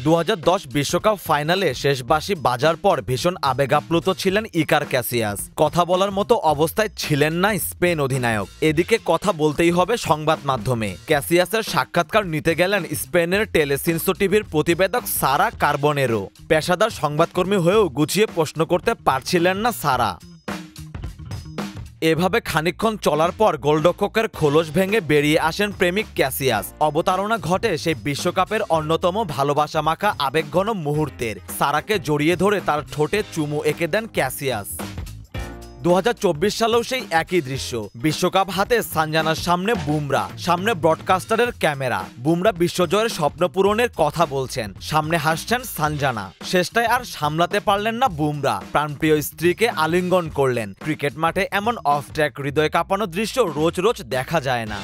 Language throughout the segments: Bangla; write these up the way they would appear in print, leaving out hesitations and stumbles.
2010 বিশ্বকাপ ফাইনালে শেষ বাঁশি বাজার পর ভীষণ আবেগাপ্লুত ছিলেন ইকার ক্যাসিয়াস। কথা বলার মতো অবস্থায় ছিলেন না স্পেন অধিনায়ক। এদিকে কথা বলতেই হবে সংবাদ মাধ্যমে। ক্যাসিয়াসের সাক্ষাৎকার নিতে গেলেন স্পেনের টেলেসিনসো টিভির প্রতিবেদক সারা কার্বনেরো। পেশাদার সংবাদকর্মী হয়েও গুছিয়ে প্রশ্ন করতে পারছিলেন না সারা। এভাবে খানিকক্ষণ চলার পর গোলরক্ষকের খোলস ভেঙে বেরিয়ে আসেন প্রেমিক ক্যাসিয়াস। অবতারণা ঘটে সেই বিশ্বকাপের অন্যতম ভালোবাসা মাখা আবেগঘন মুহূর্তের। সারাকে জড়িয়ে ধরে তার ঠোঁটে চুমু এঁকে দেন ক্যাসিয়াস। 2024 সালেও সেই একই দৃশ্য। বিশ্বকাপ হাতে সানজানার সামনে বুমরা, সামনে ব্রডকাস্টারের ক্যামেরা। বুমরা বিশ্বজয়ের স্বপ্ন পূরণের কথা বলছেন, সামনে হাসছেন সানজানা। শেষটায় আর সামলাতে পারলেন না বুমরা, প্রাণপ্রিয় স্ত্রীকে আলিঙ্গন করলেন। ক্রিকেট মাঠে এমন অফ ট্র্যাক হৃদয় কাঁপানো দৃশ্য রোজ রোজ দেখা যায় না।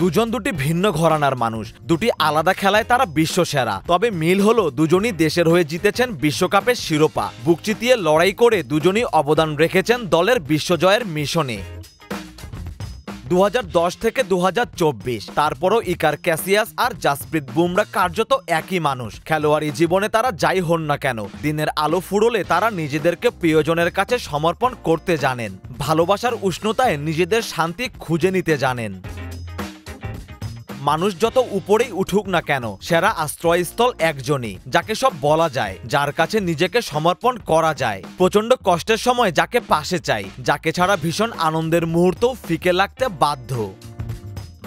দুজন দুটি ভিন্ন ঘরানার মানুষ, দুটি আলাদা খেলায় তারা বিশ্বসেরা। তবে মিল হলো দুজনই দেশের হয়ে জিতেছেন বিশ্বকাপের শিরোপা। বুক চিতিয়ে লড়াই করে দুজনই অবদান রেখেছেন দলের বিশ্বজয়ের মিশনে। 2010 থেকে 2024, তারপরও ইকার ক্যাসিয়াস আর জাসপ্রীত বুমরা কার্যত একই মানুষ। খেলোয়াড়ি জীবনে তারা যাই হন না কেন, দিনের আলো ফুরোলে তারা নিজেদেরকে প্রিয়জনের কাছে সমর্পণ করতে জানেন। ভালোবাসার উষ্ণতায় নিজেদের শান্তি খুঁজে নিতে জানেন। মানুষ যত উপরেই উঠুক না কেন, সেরা আশ্রয়স্থল একজনই, যাকে সব বলা যায়, যার কাছে নিজেকে সমর্পণ করা যায়। প্রচন্ড কষ্টের সময় যাকে পাশে চাই, যাকে ছাড়া ভীষণ আনন্দের মুহূর্ত ফিকে লাগতে বাধ্য।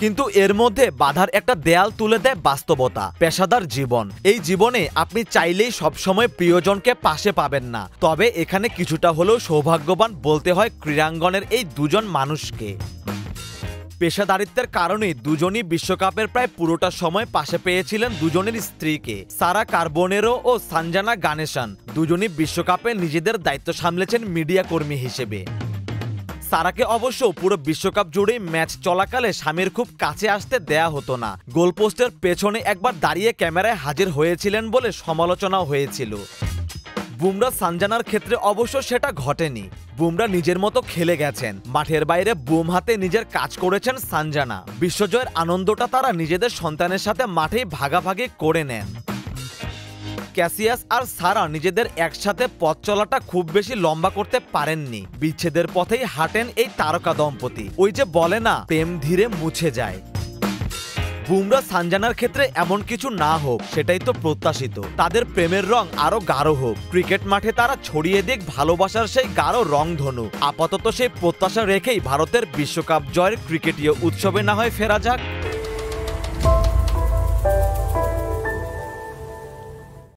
কিন্তু এর মধ্যে বাধার একটা দেয়াল তুলে দেয় বাস্তবতা, পেশাদার জীবন। এই জীবনে আপনি চাইলেই সবসময় প্রিয়জনকে পাশে পাবেন না। তবে এখানে কিছুটা হলেও সৌভাগ্যবান বলতে হয় ক্রীড়াঙ্গনের এই দুজন মানুষকে। পেশাদারিত্বের কারণেই দুজনই বিশ্বকাপের প্রায় পুরোটা সময় পাশে পেয়েছিলেন দুজনের স্ত্রীকে। সারা কার্বনেরো ও সানজানা গানেসান দুজনই বিশ্বকাপে নিজেদের দায়িত্ব সামলেছেন মিডিয়া কর্মী হিসেবে। সারাকে অবশ্য পুরো বিশ্বকাপ জুড়েই ম্যাচ চলাকালে স্বামীর খুব কাছে আসতে দেয়া হতো না। গোলপোস্টের পেছনে একবার দাঁড়িয়ে ক্যামেরায় হাজির হয়েছিলেন বলে সমালোচনাও হয়েছিল। বুমরা সানজানার ক্ষেত্রে অবশ্য সেটা ঘটেনি। বুমরা নিজের মতো খেলে গেছেন, মাঠের বাইরে বুম হাতে নিজের কাজ করেছেন সানজানা। বিশ্বজয়ের আনন্দটা তারা নিজেদের সন্তানের সাথে মাঠেই ভাগাভাগি করে নেন। ক্যাসিয়াস আর সারা নিজেদের একসাথে পথ চলাটা খুব বেশি লম্বা করতে পারেননি। বিচ্ছেদের পথেই হাঁটেন এই তারকা দম্পতি। ওই যে বলে না, প্রেম ধীরে মুছে যায়। বুমরা সানজানার ক্ষেত্রে এমন কিছু না হোক, সেটাই তো প্রত্যাশিত। তাদের প্রেমের রং আরো গাঢ় হোক। ক্রিকেট মাঠে তারা ছড়িয়ে দিক ভালোবাসার সেই গাঢ় রংধনু। আপাতত সেই প্রত্যাশা রেখেই ভারতের বিশ্বকাপ জয়ের ক্রিকেটীয় উৎসবে না হয় ফেরা যাক।